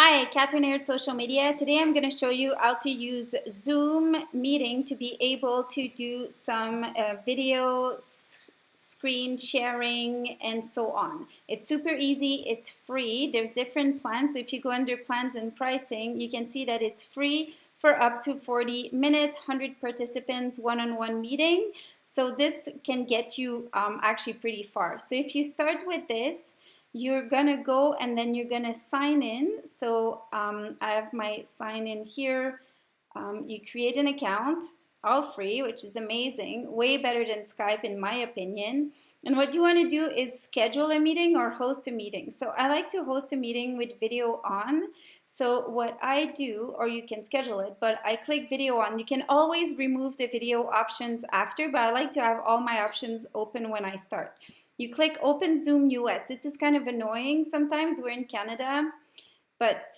Hi, Catherine here at Social Media. Today I'm going to show you how to use Zoom meeting to be able to do some video screen sharing and so on. It's super easy, it's free. There's different plans. So if you go under plans and pricing, you can see that it's free for up to 40 minutes, 100 participants, one-on-one meeting. So this can get you actually pretty far. So if you start with this, you're gonna go and then you're gonna sign in. So I have my sign in here. You create an account, all free, which is amazing, way better than Skype in my opinion. And what you want to do is schedule a meeting or host a meeting. So I like to host a meeting with video on. So what I do, or you can schedule it, but I click video on. You can always remove the video options after, but I like to have all my options open when I start. You click Open Zoom US. This is kind of annoying sometimes. We're in Canada. But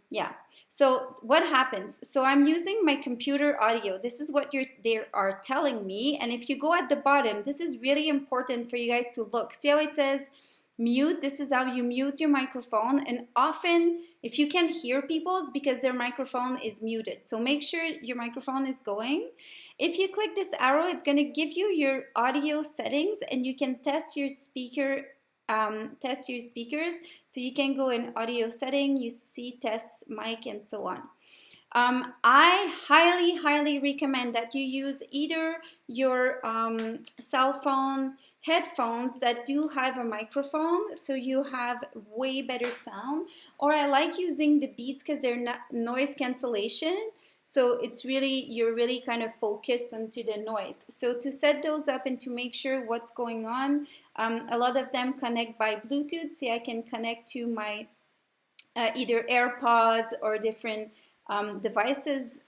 yeah, so what happens? So I'm using my computer audio. This is what they are telling me. And if you go at the bottom, this is really important for you guys to look. See how it says mute? This is how you mute your microphone. And often, if you can hear people, it's because their microphone is muted. So make sure your microphone is going. If you click this arrow, it's going to give you your audio settings and you can test your speakers. So you can go in audio setting, you see test mic and so on. I highly recommend that you use either your cell phone headphones that do have a microphone, so you have way better sound, or I like using the Beats because they're not noise cancellation. So it's really, you're really kind of focused onto the noise. So to set those up and to make sure what's going on, a lot of them connect by Bluetooth. See, I can connect to my either AirPods or different devices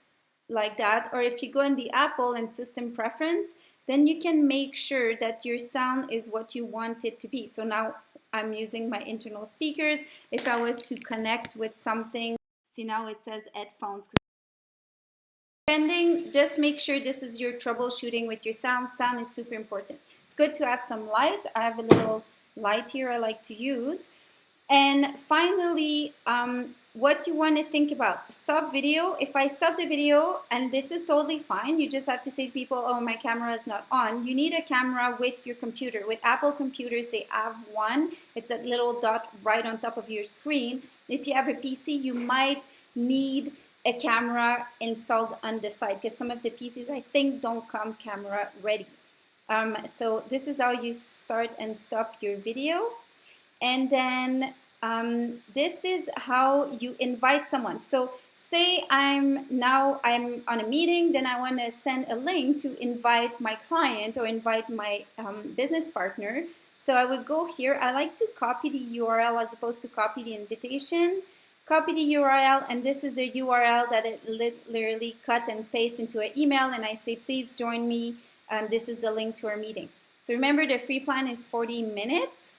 like that. Or if you go in the Apple and system preference, then you can make sure that your sound is what you want it to be. So now I'm using my internal speakers. If I was to connect with something, see now it says headphones. Depending, just make sure this is your troubleshooting with your sound. Sound is super important. It's good to have some light. I have a little light here I like to use. And finally, what you want to think about, stop video. If I stop the video, and this is totally fine, you just have to say to people, oh, my camera is not on. You need a camera with your computer. With Apple computers, they have one. It's that little dot right on top of your screen. If you have a PC, you might need a camera installed on the side because some of the PCs I think don't come camera ready. So this is how you start and stop your video. And then this is how you invite someone. So say I'm on a meeting, then I want to send a link to invite my client or invite my business partner. So I would go here. I like to copy the URL as opposed to copy the invitation. Copy the URL, and this is a URL that it literally cut and paste into an email, and I say, please join me. This is the link to our meeting. So remember, the free plan is 40 minutes.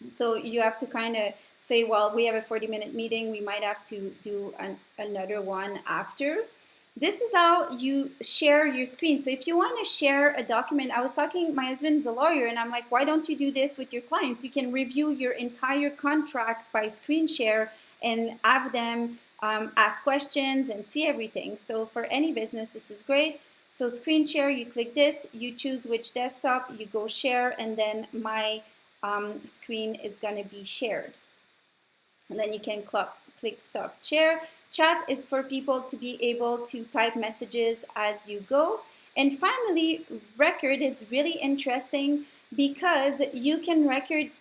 So you have to kind of say, well, we have a 40-minute meeting. We might have to do another one after. This is how you share your screen. So if you want to share a document, I was talking, my husband's a lawyer, and I'm like, why don't you do this with your clients? You can review your entire contracts by screen share and have them ask questions and see everything. So for any business, this is great. So screen share, you click this, you choose which desktop, you go share, and then my screen is gonna be shared. And then you can click stop share. Chat is for people to be able to type messages as you go. And finally, record is really interesting because you can record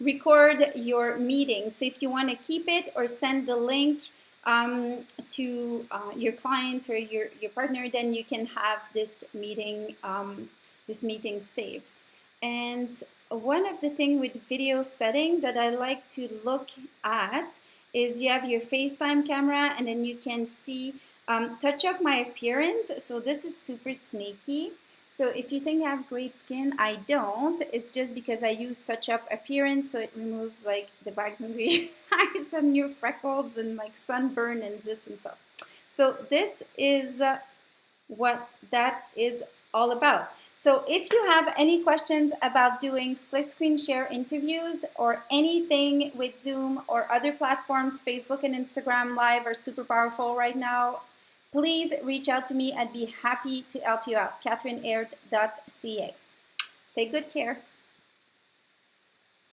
record your meeting. So if you want to keep it or send the link to your client or your partner, then you can have this meeting saved. And one of the things with video setting that I like to look at is you have your FaceTime camera, and then you can see touch up my appearance. So this is super sneaky. So if you think I have great skin, I don't. It's just because I use touch-up appearance, so it removes like the bags under your eyes and your freckles and like sunburn and zits and stuff. So this is what that is all about. So if you have any questions about doing split screen share interviews or anything with Zoom or other platforms, Facebook and Instagram Live are super powerful right now, please reach out to me. I'd be happy to help you out. CatherineAird.ca. Take good care.